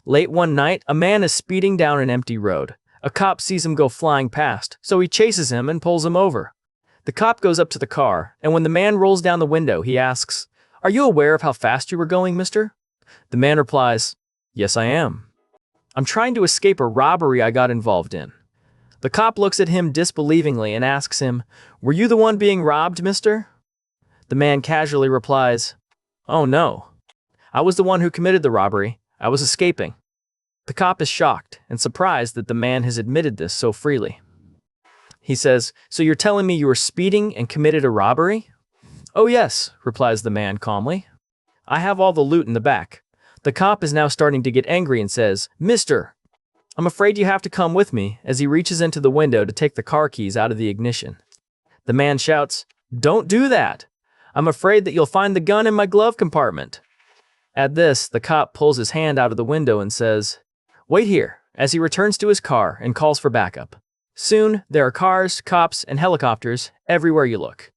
Late one night, a man is speeding down an empty road. A cop sees him go flying past, so he chases him and pulls him over. The cop goes up to the car, and when the man rolls down the window, he asks, "Are you aware of how fast you were going, mister?" The man replies, "Yes, I am. I'm trying to escape a robbery I got involved in." The cop looks at him disbelievingly and asks him, "Were you the one being robbed, mister?" The man casually replies, "Oh no. I was the one who committed the robbery. I was escaping." The cop is shocked and surprised that the man has admitted this so freely. He says, "So you're telling me you were speeding and committed a robbery?" "Oh yes," replies the man calmly. "I have all the loot in the back." The cop is now starting to get angry and says, "Mister, I'm afraid you have to come with me," as he reaches into the window to take the car keys out of the ignition. The man shouts, "Don't do that. I'm afraid that you'll find the gun in my glove compartment." At this, the cop pulls his hand out of the window and says, "Wait here," as he returns to his car and calls for backup. Soon, there are cars, cops, and helicopters everywhere you look.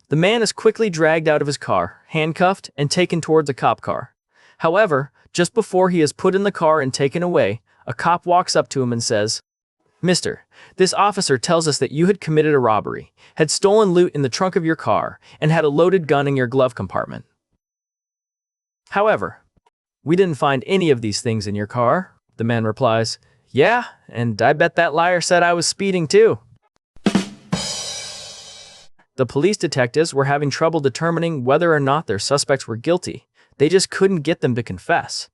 The man is quickly dragged out of his car, handcuffed, and taken towards a cop car. However, just before he is put in the car and taken away, a cop walks up to him and says, "Mister, this officer tells us that you had committed a robbery, had stolen loot in the trunk of your car, and had a loaded gun in your glove compartment. However, we didn't find any of these things in your car." The man replies, "Yeah, and I bet that liar said I was speeding too." The police detectives were having trouble determining whether or not their suspects were guilty. They just couldn't get them to confess.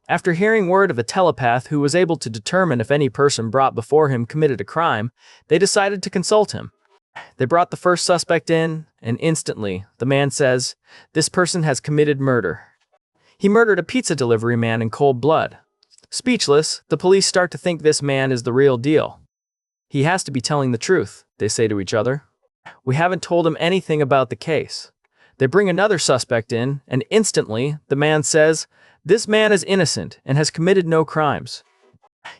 After hearing word of a telepath who was able to determine if any person brought before him committed a crime, they decided to consult him. They brought the first suspect in, and instantly, the man says, "This person has committed murder. He murdered a pizza delivery man in cold blood." Speechless, the police start to think this man is the real deal. "He has to be telling the truth," they say to each other. "We haven't told him anything about the case." They bring another suspect in, and instantly, the man says, "This man is innocent and has committed no crimes.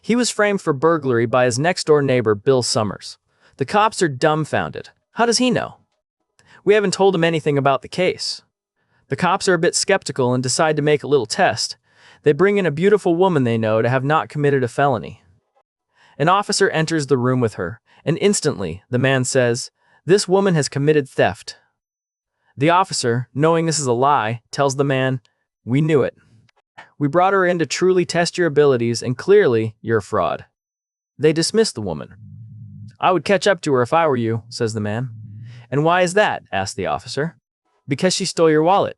He was framed for burglary by his next-door neighbor, Bill Summers." The cops are dumbfounded. How does he know? "We haven't told him anything about the case." The cops are a bit skeptical and decide to make a little test. They bring in a beautiful woman they know to have not committed a felony. An officer enters the room with her, and instantly, the man says, "This woman has committed theft." The officer, knowing this is a lie, tells the man, "We knew it. We brought her in to truly test your abilities, and clearly, you're a fraud." They dismiss the woman. "I would catch up to her if I were you," says the man. "And why is that?" asks the officer. "Because she stole your wallet."